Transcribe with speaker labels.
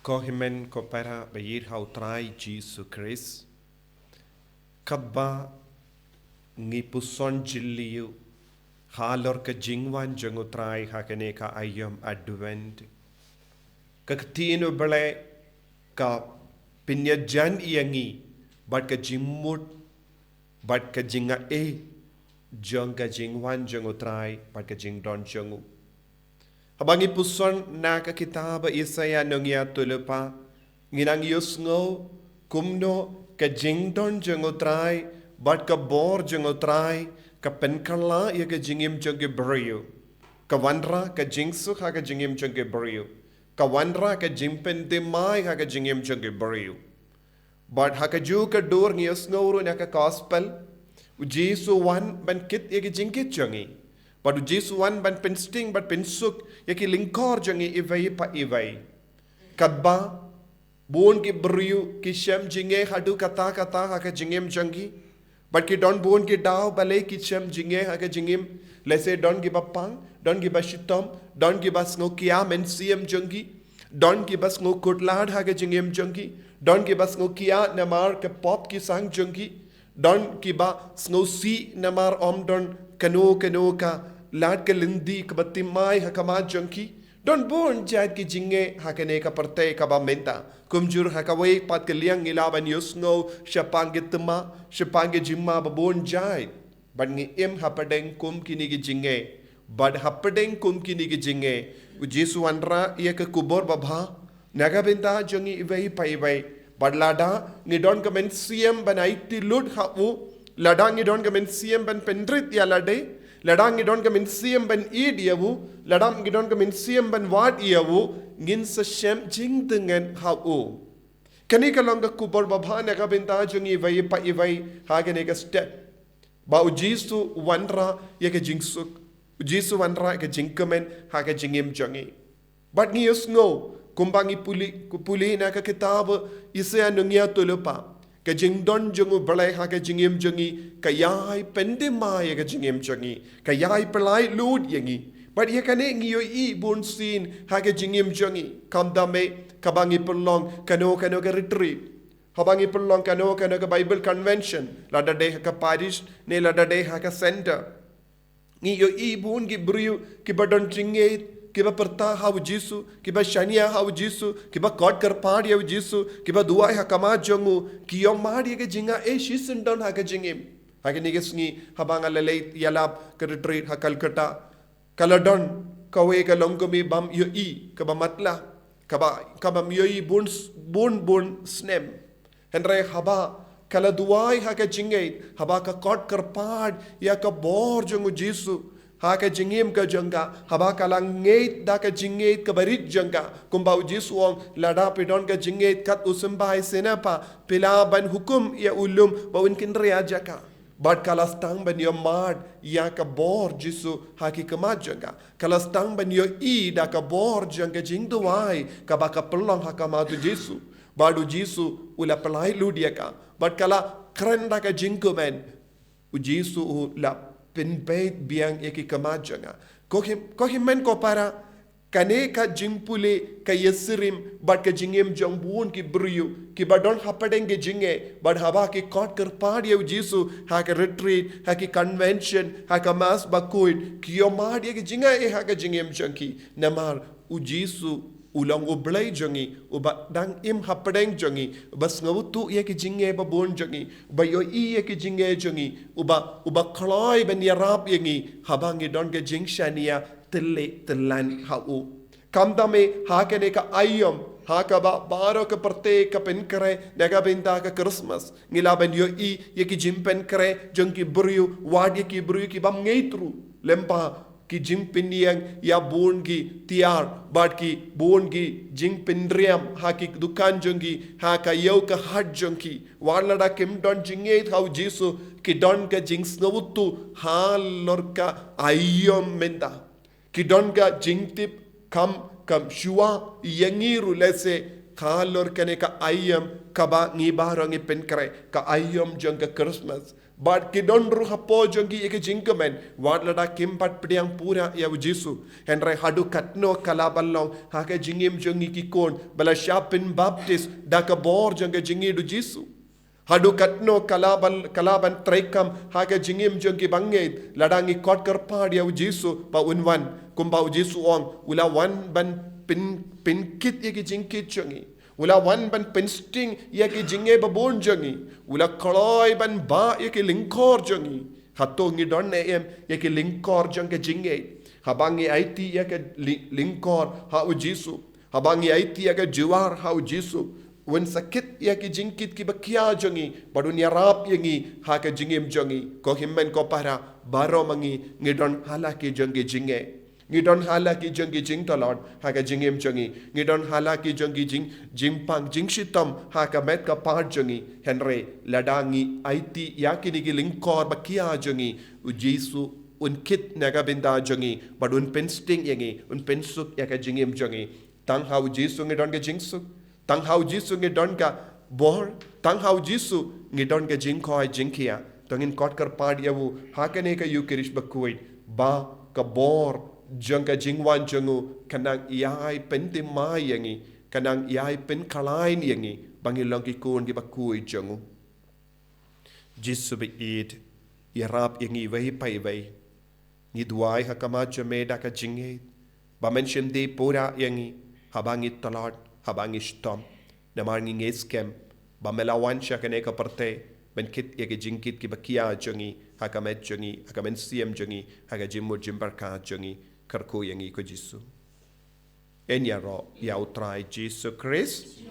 Speaker 1: Kohimen kopera bayir hautrai Jesu Christ. Kaba ngipuson jiliu halor ka jingwan jangutrai hakane ka ayam advent. Kaktino bale ka pinyajan iyangi bat ka jimut bat ka jinga jang ka jingwan jangutrai bat ka jingdon jangu. Habangi puson na ka kitaba Isaya nangya tulupa nginang yusngo kumno ka jingdon jangutrai bat ka bor jangutrai ka penkala ya ka jingim jangi beriu ka wandra ka jingsu ha ka jingim jangi beriu ka wandra ka jimpen demai ha ka jingim jangi beriu bat ha ka ju ka dor yusngo ru na ka gospel Jesu wan ban kit ya ka jingkit jangi But Jesu wan ban pensting but pensuk yaki lingkor jangi ivai pa ivai. Kadba bon ki beriu ki shem jinge hadu kata haka jingem jangi. But ki don bon ki dao balai ki shem jinge haka jingem. Lese don ki bapang, don ki bashitom, don ki bas ngo kia men siem jangi. Don ki bas ngo kutlad haka jingem jangi. Don ki bas ngo kia namar ke pop ki sang jangi. Don ki ba ngo si namar om don kano ka lad ka lindi ka batimay hakama junkie don bon jad ki jinge hakane ka parte ka ba menta kumjur hakaway pat ka liang ilaban yusno shapangitma shapange jimma ba bon jad ban ngi im hapadeng kum kini ki jinge bad hapadeng kum kini ki jinge Jesu andra ia ka kubor babha naga benta jungi ivai pai bad lada ngi don ka men siem banaiti lud hawu ladang idon ka men siem ban pendrit ya lade ladang idon ka men siem ban idiawu ladang idon ka men siem ban wat iawu ngin sa shem jing dengan hau kani ka long ka kubor babha na ka benta jungi vai pa ivai ha ka ne ka step ba Jesu wanra ya ka jingsuk Jesu wanra ka jingkamen ha ka jingim jungi but ni usno kumbangi puli na ka kitab Isaya nungya tulupa ka jingdon jungu balai ha ka jingim jungi ka yai pendemai ka jingim jungi ka yai pelai lud yangi but ye kane ngiyo I bun sin ha ka jingim jungi kamdame kabangi pelong kano ka retreat habangi pelong kano ka Bible convention lada de ka parish ne lada de ha ka center ngiyo I bun gi briu ki badon jingate kiba perta hau Jesu, kiba shania hau Jesu, kiba God karpadi hau Jesu, kiba duai hakama jongu, kiyo madi ke jinga shisin don haka jingim. Haka nigesngi habanga lalait yalab ke retreat ha Calcutta, kaladon kawe ka longkomi bam yo kaba matla, kaba miyoi bun snem. Henry haba kala duai haka jingait, haba ka God karpad ya ka bor jongu Jesu. Haka jingim ka jangka haba kalang ngait da ka jingait ka barit jangka kumbau Jesuong lada pidon ka jingait kat usembahai senapa pila ban hukum ya ulum bawin kinria jaka bad kalastang ban yo mad ya ka bor Jesu haki kamat jangka kalastang ban yo da ka bor jangka jingduai ka baka pelong hakamatu Jesu badu Jesu ula pelai ludia ka bad kala keren da ka jingkumen Jesu la penbait biang eki kamajanga kohimen ko para kane ka jimpule ka yesirim but ka jingem jambun ki briu ki badon hapadenge jinge but haba ki kot karpadi Jesu ha ka retreat ha ki convention ha ka mas bakuit ki yomadi ki jinga ha ka jingem janki namar Jesu ulang ublay jangi uba dang im hapadeng jangi bas ngawutu ye ki jinge ba bon jangi ba yo ye ki jinge jangi uba kloi ben yarap yangi habangi don ke jingshania telan hau kamdame hakene ka ayom haka ba baro ka parte ka pen kare naga benta ka Christmas ngila ben yo ye ki jimpen kare jangi briu wad ye ki briu ki bam ngeitru lempa ki jimpin yang ya bon ki tiar bat ki bon ki jimpin riam ha ki dukan jongi ha ka yau ka hat jongi walada kim don jinge hau Jesu ki don ka jings ngawutu ha lorka ayom menda ki don ka jingtip kam shua yangiru lese ka lorka ne ka ayam kaba ngi barang pen kare ka ayom jong ka Christmas But kidon ru hapo jongi eke jingkamen. Wat lada kimpat pediang pura ya ujisu. Henry hadu katno kalabalong. Hake jingim jongi kikon. Bala syapin baptis. Daka bor jongi jingi du jisu. Hadu katno kalaban traikam. Hake jingim jongi bangit. Ladangi kot kerpad ya ujisu. Pa unwan. Kumpa ujisu ong. Ula wan ban pin kit eke jingkit jongi. Ula wan ban pensting yaki jinge babon jangi. Ula kaloi ban ba yaki lingkor jangi. Hato ngidon em yaki lingkor jangke jinge. Habangi aiti yaki lingkor ha ujisu. Habangi aiti yaki juar ha ujisu. Wen sakit yaki jingkit ki bakia jangi. Badun yarap yangi ha ke jingim jangi. Ko himmen ko para baro mangi ngidon halaki jangi jinge. Ngidon halaki jangi jing talon haka jingim jangi. Ngidon halaki jangi jimpang jingshitam haka met ka part jangi. Henry ladangi aiti yakinigi lingkor bakia jangi. Ujisu unkit naga binda jangi. But un pensting yangi. Un pensuk yaka jingim jangi. Tang hau jisu ngidon ka jingsuk. Tang hau jisu ngidon ka bor. Tang hau jisu ngidon ka jingkoi jingkia. Tangin kot kar pad yawu hakane ka yukirish bakuit. Ba ka bor. Jangka jingwan jangu kanang iai pentim mai yangi kanang iai pen kalain yangi bangilong ki kun ki bakui jangu jisu be id yarap yangi vai pai vai ni duai hakama jame da ka jinge ba mention de pura yangi habangi talat habangi stom namarngi ngeskem ba melawan shakane ka parte ben kit yake jingkit ki bakia jangi hakamet jangi hakamen siem jangi hakajimur jimbarka jangi karku yang ikut Yesus. Enya ro ya utrai Yesus Kristus.